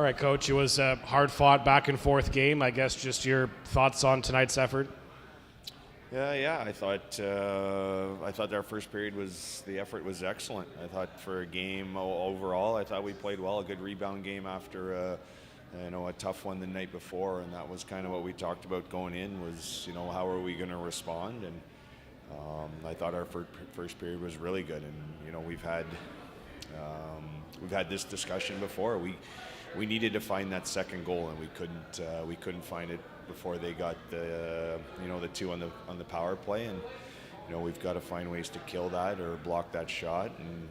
All right, Coach, it was a hard-fought back-and-forth game. I guess just your thoughts on tonight's effort? Yeah. I thought our first period the effort was excellent. I thought for a game overall, I thought we played well. A good rebound game after a tough one the night before, and that was kind of what we talked about going in. Was how are we going to respond? And I thought our first period was really good. And we've had this discussion before. We needed to find that second goal, and we couldn't find it before they got the two on the power play. And we've got to find ways to kill that or block that shot. And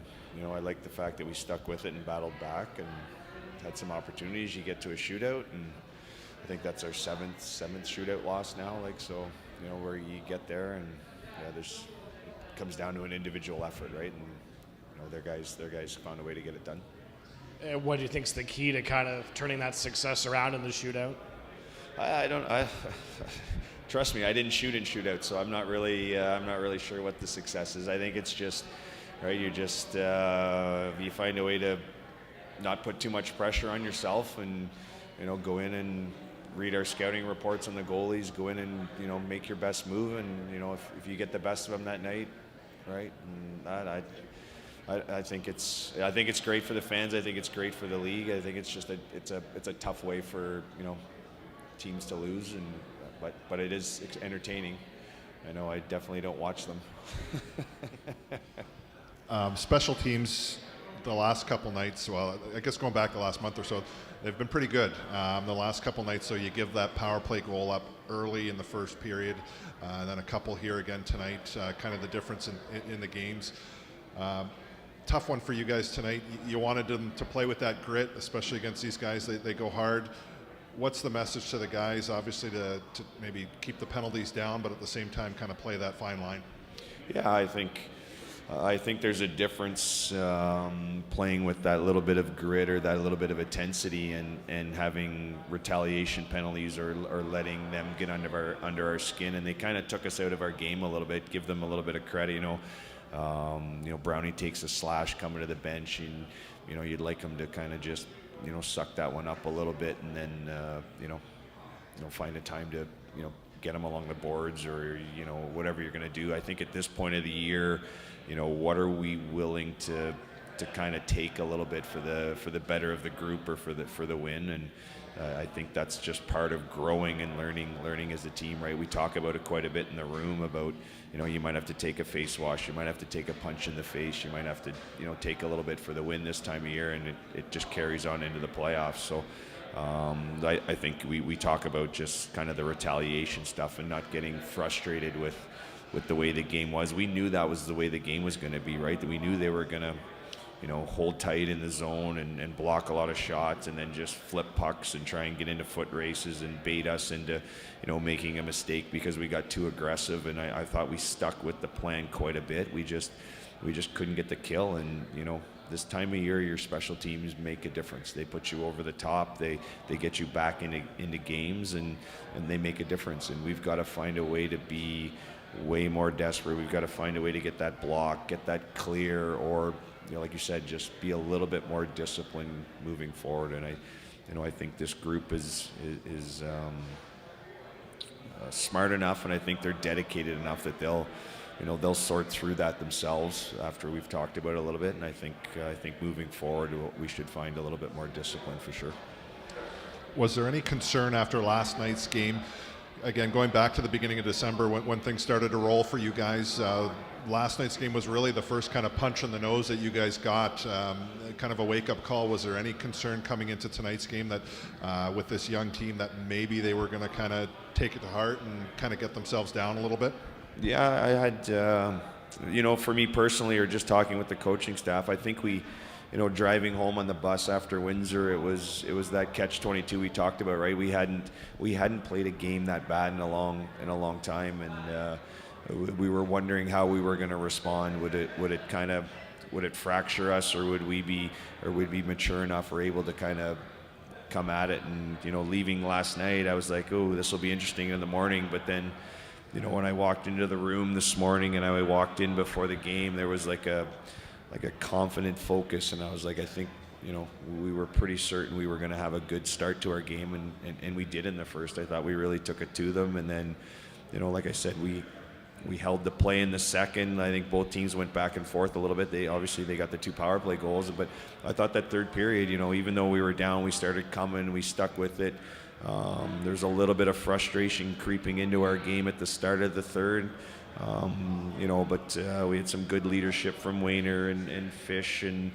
I like the fact that we stuck with it and battled back and had some opportunities. You get to a shootout, and I think that's our seventh shootout loss now. Where you get there, and it comes down to an individual effort, right? And their guys found a way to get it done. What do you think's the key to kind of turning that success around in the shootout? I trust me, I didn't shoot in shootouts, so I'm not really sure what the success is. I think it's just right. You find a way to not put too much pressure on yourself, and go in and read our scouting reports on the goalies. Go in and make your best move, and if you get the best of them that night, right? And I think it's great for the fans. I think it's great for the league. I think it's just it's a tough way for teams to lose, but it is entertaining. I know I definitely don't watch them. Special teams, the last couple nights, well, I guess going back the last month or so, they've been pretty good. The last couple nights, so you give that power play goal up early in the first period, and then a couple here again tonight, kind of the difference in the games. Tough one for you guys tonight. You wanted them to play with that grit, especially against these guys. They go hard. What's the message to the guys, obviously, to maybe keep the penalties down, but at the same time kind of play that fine line? Yeah, I think there's a difference playing with that little bit of grit or that little bit of intensity and having retaliation penalties or letting them get under our skin. And they kind of took us out of our game a little bit. Give them a little bit of credit, Brownie takes a slash coming to the bench, and you'd like him to kind of just suck that one up a little bit, and then find a time to get him along the boards or whatever you're going to do. I think at this point of the year, what are we willing to kind of take a little bit for the better of the group or for the win? And I think that's just part of growing and learning as a team, right? We talk about it quite a bit in the room about, you might have to take a face wash, you might have to take a punch in the face, you might have to, take a little bit for the win this time of year, and it just carries on into the playoffs. So I think we talk about just kind of the retaliation stuff and not getting frustrated with the way the game was. We knew that was the way the game was going to be, right? That we knew they were going to hold tight in the zone and block a lot of shots and then just flip pucks and try and get into foot races and bait us into, making a mistake because we got too aggressive. And I thought we stuck with the plan quite a bit. We just couldn't get the kill. And, this time of year, your special teams make a difference. They put you over the top. They get you back into games, and they make a difference. And we've got to find a way to be way more desperate. We've got to find a way to get that block, get that clear, or like you said, just be a little bit more disciplined moving forward. And I think this group is smart enough, and I think they're dedicated enough that they'll sort through that themselves after we've talked about it a little bit. And I think moving forward, we should find a little bit more discipline for sure. Was there any concern after last night's game? Again, going back to the beginning of December when things started to roll for you guys, last night's game was really the first kind of punch in the nose that you guys got, kind of a wake-up call. Was there any concern coming into tonight's game that with this young team that maybe they were going to kind of take it to heart and kind of get themselves down a little bit? Yeah, I had, for me personally, or just talking with the coaching staff, I think we, driving home on the bus after Windsor, it was that catch-22 we talked about, right? We hadn't played a game that bad in a long time, and we were wondering how we were going to respond. Would it fracture us, or would we be mature enough or able to kind of come at it? And leaving last night, I was like, oh, this will be interesting in the morning. But then, when I walked into the room this morning and I walked in before the game, there was like a confident focus, and I was like, I think we were pretty certain we were going to have a good start to our game, and we did in the first. I thought we really took it to them, and then, like I said, we held the play in the second. I think both teams went back and forth a little bit. They got the 2 power play goals, but I thought that third period, even though we were down, we started coming, we stuck with it. There's a little bit of frustration creeping into our game at the start of the third. But we had some good leadership from Wayner and Fish and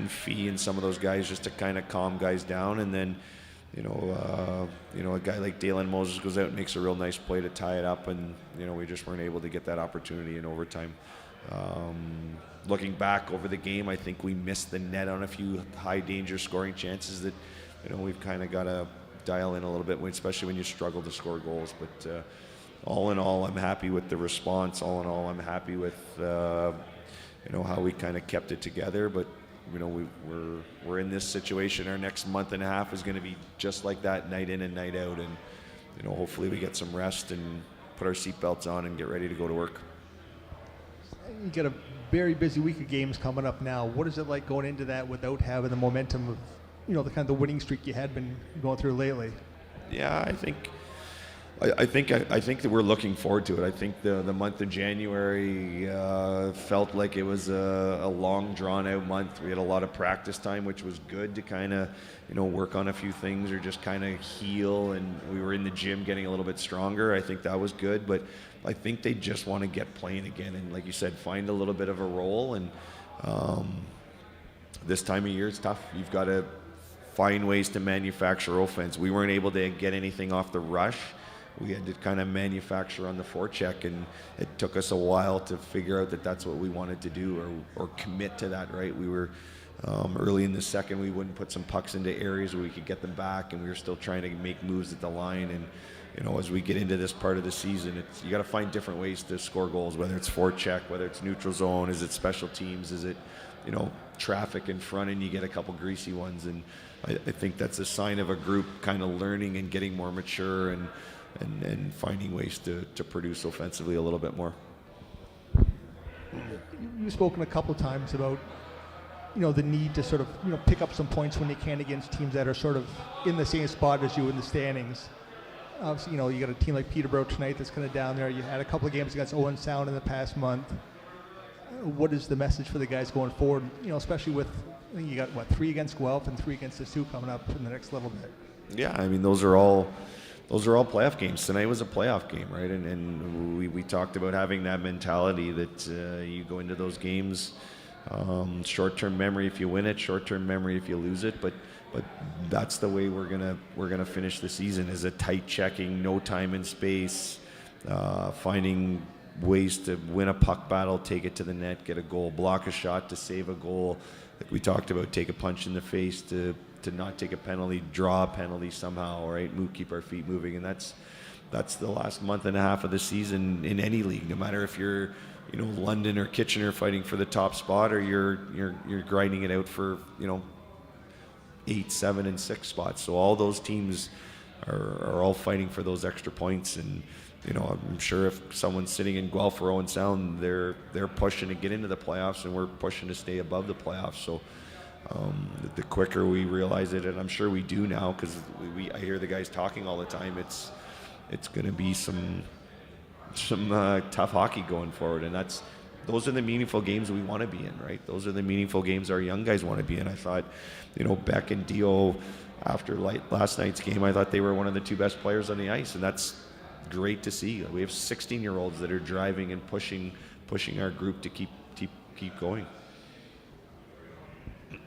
Fee and some of those guys just to kind of calm guys down. And then, a guy like Dalen Moses goes out and makes a real nice play to tie it up, and we just weren't able to get that opportunity in overtime. Looking back over the game, I think we missed the net on a few high danger scoring chances that we've kind of got to dial in a little bit, especially when you struggle to score goals. But all in all, I'm happy with the response. All in all, I'm happy with how we kind of kept it together. But we're in this situation. Our next month and a half is going to be just like that, night in and night out. And hopefully we get some rest and put our seatbelts on and get ready to go to work. You got a very busy week of games coming up now. What is it like going into that without having the momentum of the kind of the winning streak you had been going through lately? Yeah, I think that we're looking forward to it. I think the month of January felt like it was a long, drawn-out month. We had a lot of practice time, which was good to kind of, work on a few things or just kind of heal. And we were in the gym getting a little bit stronger. I think that was good. But I think they just want to get playing again. And like you said, find a little bit of a role. And this time of year, it's tough. You've got to find ways to manufacture offense. We weren't able to get anything off the rush. We had to kind of manufacture on the forecheck, and it took us a while to figure out that that's what we wanted to do or commit to that, right? We were early in the second, we wouldn't put some pucks into areas where we could get them back, and we were still trying to make moves at the line. And as we get into this part of the season, you got to find different ways to score goals, whether it's forecheck, whether it's neutral zone, is it special teams, is it traffic in front and you get a couple greasy ones. And I think that's a sign of a group kind of learning and getting more mature and finding ways to produce offensively a little bit more. You've spoken a couple of times about the need to sort of pick up some points when you can against teams that are sort of in the same spot as you in the standings. Obviously, you got a team like Peterborough tonight that's kind of down there. You had a couple of games against Owen Sound in the past month. What is the message for the guys going forward? Especially with, I think you got 3 against Guelph and 3 against the Sioux coming up in the next little bit. Yeah, I mean those are all playoff games. Tonight was a playoff game, right? And we talked about having that mentality that you go into those games, short-term memory if you win it, short-term memory if you lose it. But that's the way we're gonna finish the season, is a tight checking, no time and space, finding ways to win a puck battle, take it to the net, get a goal, block a shot to save a goal. Like we talked about, take a punch in the face to not take a penalty, draw a penalty somehow, right? Keep our feet moving. And that's the last month and a half of the season in any league, no matter if you're London or Kitchener fighting for the top spot, or you're grinding it out for 8, 7, and 6 spots. So all those teams are all fighting for those extra points. And I'm sure if someone's sitting in Guelph or Owen Sound, they're pushing to get into the playoffs, and we're pushing to stay above the playoffs. So the quicker we realize it, and I'm sure we do now, because I hear the guys talking all the time, it's going to be some tough hockey going forward, and those are the meaningful games we want to be in, right? Those are the meaningful games our young guys want to be in. I thought, Beck and Dio, after last night's game, I thought they were one of the 2 best players on the ice, and that's great to see. We have 16-year-olds that are driving and pushing our group to keep going.